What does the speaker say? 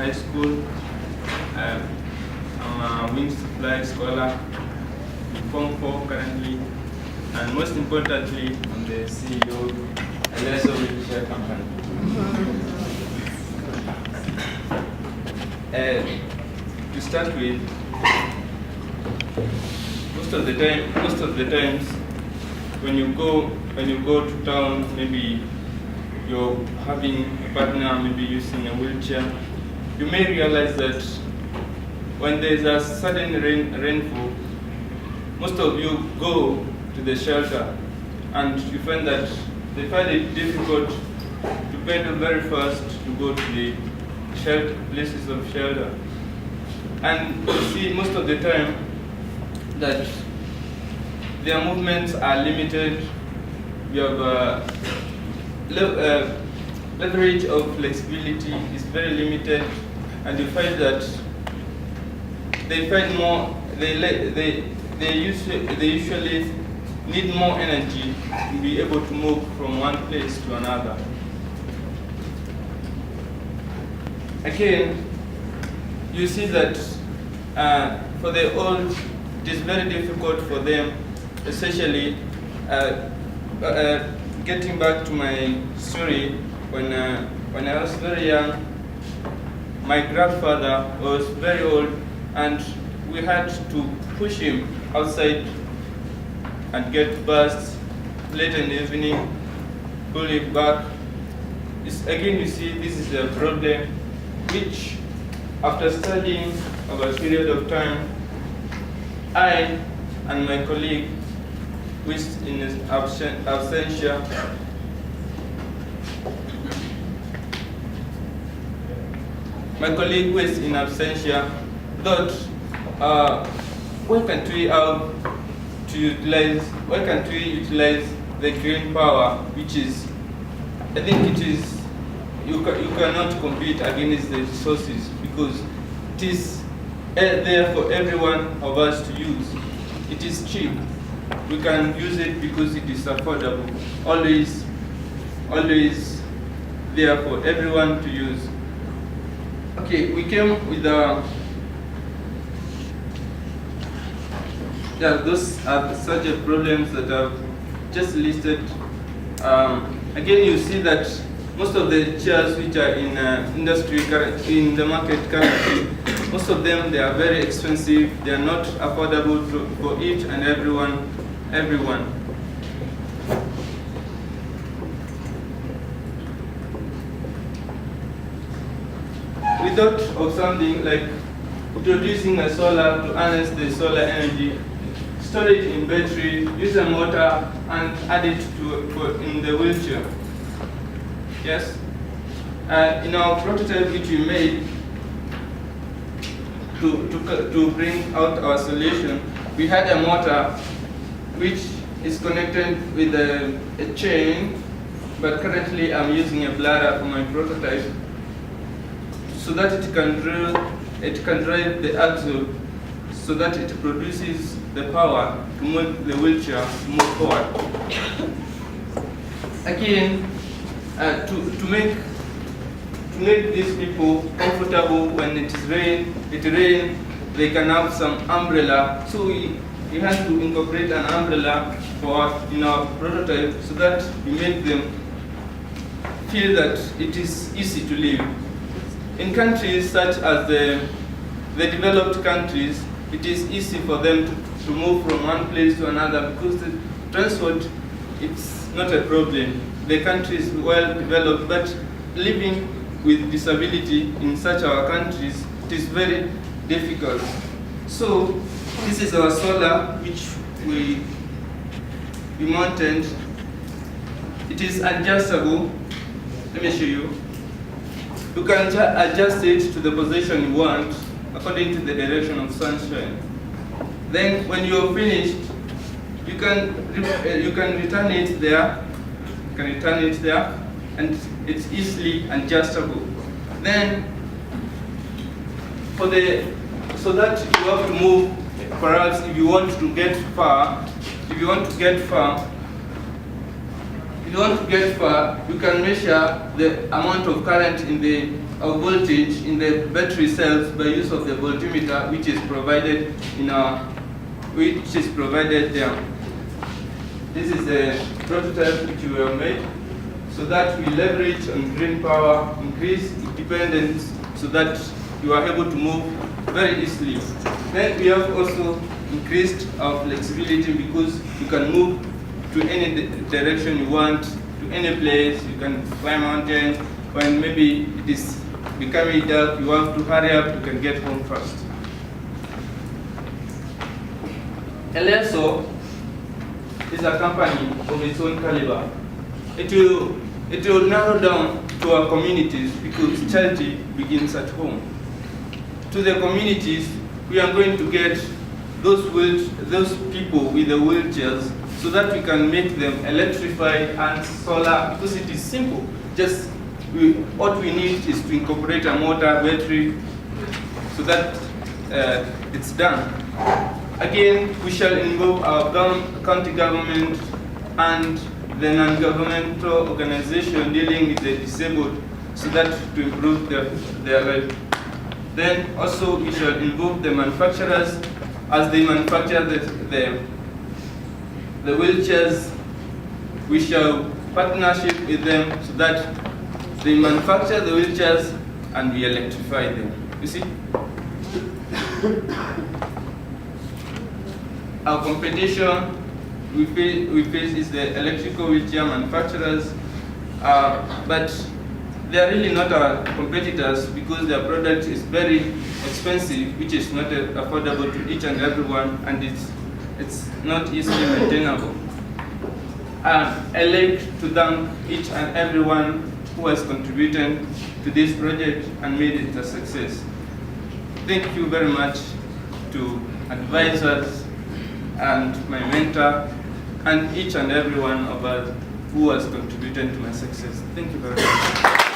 high school. I'm a wings flight scholar in Form 4 currently, and most importantly, I'm the CEO of Elesso wheelchair company. To start with, most of the times when you go to town, maybe you're having a partner, maybe using a wheelchair, you may realize that when there's a sudden rainfall, most of you go to the shelter, and you find that they find it difficult to pedal very fast to go to the places of shelter. And you see most of the time that their movements are limited. You have leverage of flexibility is very limited, and you find that they find more. They usually need more energy to be able to move from one place to another. Again, you see that for the old, it is very difficult for them, especially getting back to my story, when I was very young, my grandfather was very old, and we had to push him outside and get bus late in the evening, pull him back. Again, you see, this is a problem which, after studying over a period of time, I and my colleague, who is in absentia, thought, why can't we utilize the green power, which is, I think it is, you cannot compete against the resources, because it is there for everyone of us to use. It is cheap. We can use it because it is affordable. Always there for everyone to use. Okay, we came with those are such problems that I've just listed. Again, you see that most of the chairs which are in industry in the market currently, most of them, they are very expensive. They are not affordable for each and everyone. We thought of something like introducing a solar to harness the solar energy, store it in battery, use a motor, and add it in the wheelchair. Yes. In our prototype which we made to bring out our solution, we had a motor which is connected with a chain, but currently I'm using a bladder for my prototype, so that it can drive the axle, so that it produces the power to move the wheelchair to move forward. Again, to make these people comfortable when it rains, they can have some umbrella. So we had to incorporate an umbrella in our prototype, so that we make them feel that it is easy to live. In countries such as the developed countries, it is easy for them to move from one place to another, because the transport, it's not a problem. The country is well developed, but living with disability in such our countries, it is very difficult. So this is our solar, which we mounted. It is adjustable. Let me show you. You can adjust it to the position you want according to the direction of sunshine. Then when you're finished, you can return it there. And it's easily adjustable. Then so that you have to move, perhaps if you want to get far, you can measure the amount of current in of voltage in the battery cells by use of the voltmeter, which is provided there. This is the prototype which we have made, so that we leverage on green power, increase independence, so that you are able to move very easily. Then we have also increased our flexibility because you can move to any direction you want, to any place. You can climb mountains. When maybe it is becoming dark, you have to hurry up, you can get home fast. Elesso is a company of its own caliber. It will narrow down to our communities because charity begins at home. To the communities, we are going to get those people with the wheelchairs so that we can make them electrified and solar, because it is simple. Just what we need is to incorporate a motor, battery, so that it's done. Again, we shall involve our county government and the non-governmental organization dealing with the disabled, so that to improve their life. Then also we shall involve the manufacturers as they manufacture the wheelchairs. We shall partnership with them so that they manufacture the wheelchairs and we electrify them. You see? Our competition we face is the electrical wheelchair manufacturers, but they are really not our competitors because their product is very expensive, which is not affordable to each and everyone, and it's not easily maintainable. I like to thank each and everyone who has contributed to this project and made it a success. Thank you very much to advisors and my mentor and each and every one of us who has contributed to my success. Thank you very much.